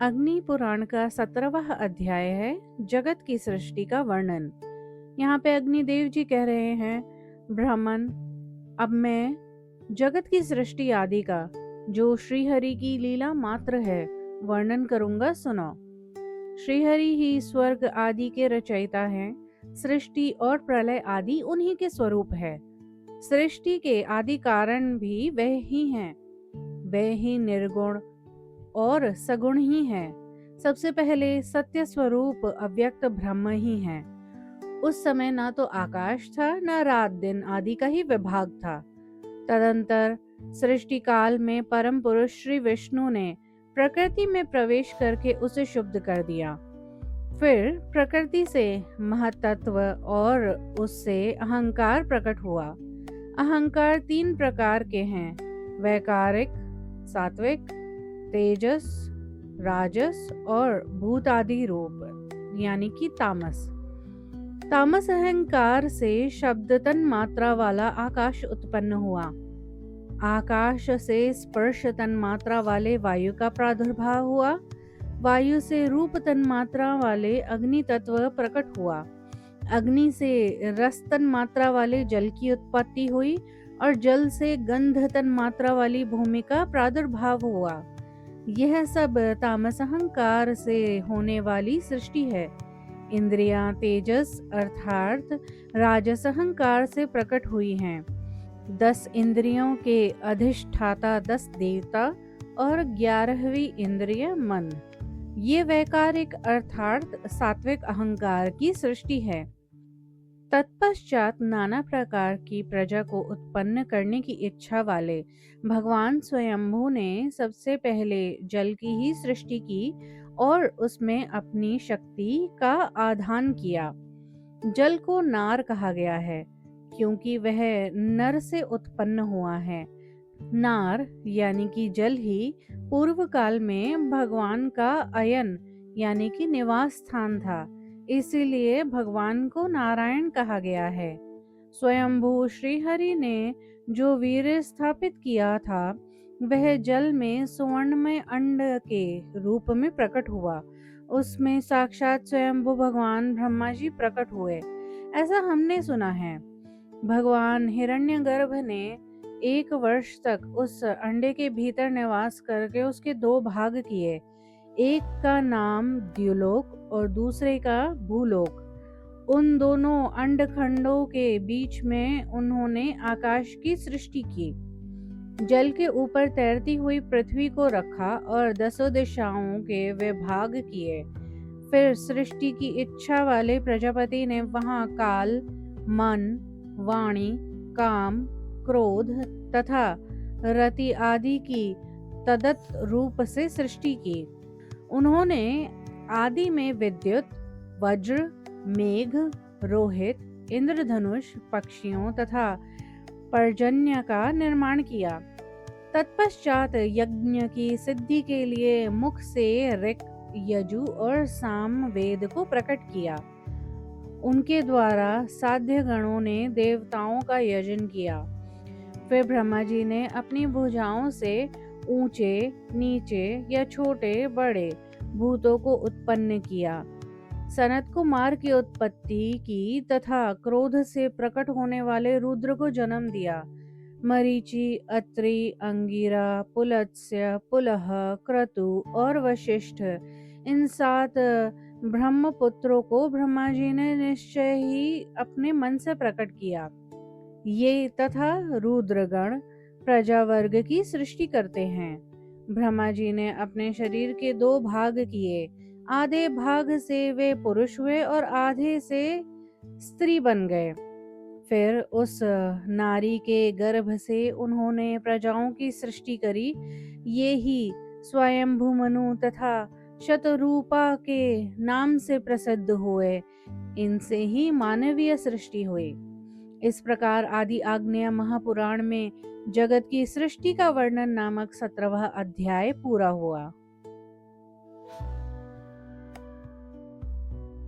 अग्नि पुराण का 17वां अध्याय है जगत की सृष्टि का वर्णन। यहाँ पे अग्निदेव जी कह रहे हैं, ब्राह्मण, अब मैं जगत की सृष्टि आदि का जो श्रीहरि की लीला मात्र है वर्णन करूंगा, सुनो। श्रीहरि ही स्वर्ग आदि के रचयिता हैं। सृष्टि और प्रलय आदि उन्हीं के स्वरूप है। सृष्टि के आदि कारण भी वह ही हैं। वह ही निर्गुण और सगुण ही है। सबसे पहले सत्य स्वरूप अव्यक्त ब्रह्म ही है। उस समय ना तो आकाश था, न रात दिन आदि का ही विभाग था। तदंतर सृष्टि काल में परम पुरुष श्री विष्णु ने प्रकृति में प्रवेश करके उसे शुद्ध कर दिया। फिर प्रकृति से महतत्व और उससे अहंकार प्रकट हुआ। अहंकार 3 प्रकार के हैं, वैकारिक, सात्विक, तेजस, राजस और भूत आदि रूप, यानी कि तामस। तामस अहंकार से शब्द तन मात्रा वाला आकाश उत्पन्न हुआ। आकाश से स्पर्श तन मात्रा वाले वायु का प्रादुर्भाव हुआ। वायु से रूप तन मात्रा वाले अग्नि तत्व प्रकट हुआ। अग्नि से रस तन मात्रा वाले जल की उत्पत्ति हुई और जल से गंध तन मात्रा वाली भूमि का प्रादुर्भाव हुआ। यह सब तामस अहंकार से होने वाली सृष्टि है। इंद्रियां तेजस अर्थात राजस अहंकार से प्रकट हुई हैं। 10 इंद्रियों के अधिष्ठाता 10 देवता और 11वीं इंद्रिय मन। ये वैकारिक अर्थात सात्विक अहंकार की सृष्टि है। तत्पश्चात नाना प्रकार की प्रजा को उत्पन्न करने की इच्छा वाले भगवान स्वयंभू ने सबसे पहले जल की ही सृष्टि की और उसमें अपनी शक्ति का आधान किया। जल को नार कहा गया है क्योंकि वह नर से उत्पन्न हुआ है। नार यानी कि जल ही पूर्व काल में भगवान का अयन यानी कि निवास स्थान था, इसीलिए भगवान को नारायण कहा गया है। स्वयंभू श्रीहरि ने जो वीर स्थापित किया था वह जल में सुवर्णमय अंड के रूप में प्रकट हुआ। उसमें साक्षात स्वयंभू भगवान ब्रह्मा जी प्रकट हुए, ऐसा हमने सुना है। भगवान हिरण्यगर्भ ने 1 वर्ष तक उस अंडे के भीतर निवास करके उसके 2 भाग किए। एक का नाम द्युलोक और दूसरे का भूलोक। उन दोनों अंडखंडों के बीच में उन्होंने आकाश की सृष्टि की। जल के ऊपर तैरती हुई पृथ्वी को रखा और 10 दिशाओं के वे भाग किए। फिर सृष्टि की इच्छा वाले प्रजापति ने वहां काल, मन, वाणी, काम, क्रोध तथा रति आदि की तदत रूप से सृष्टि की। उन्होंने आदि में विद्युत, वज्र, मेघ, रोहित, इंद्रधनुष, पक्षियों तथा पर्जन्य का निर्माण किया। तत्पश्चात यज्ञ की सिद्धि के लिए मुख से ऋक्, यजु और साम वेद को प्रकट किया। उनके द्वारा साध्य गणों ने देवताओं का यजन किया। फिर ब्रह्मा जी ने अपनी भुजाओं से ऊंचे, नीचे या छोटे बड़े भूतों को उत्पन्न किया। सनत कुमार की उत्पत्ति की तथा क्रोध से प्रकट होने वाले रुद्र को जन्म दिया। मरीचि, अत्रि, अंगिरा, पुलत्स्य, पुलह, क्रतु और वशिष्ठ, इन 7 ब्रह्मपुत्रों को ब्रह्मा जी ने निश्चय ही अपने मन से प्रकट किया। ये तथा रुद्रगण प्रजावर्ग की सृष्टि करते हैं। ब्रह्मा जी ने अपने शरीर के 2 भाग किए। आधे भाग से वे पुरुष हुए और आधे से स्त्री बन गए। फिर उस नारी के गर्भ से उन्होंने प्रजाओं की सृष्टि करी। ये ही स्वयंभू मनु तथा शतरूपा के नाम से प्रसिद्ध हुए। इनसे ही मानवीय सृष्टि हुई। इस प्रकार आदि आग्नेय महापुराण में जगत की सृष्टि का वर्णन नामक 17वां अध्याय पूरा हुआ।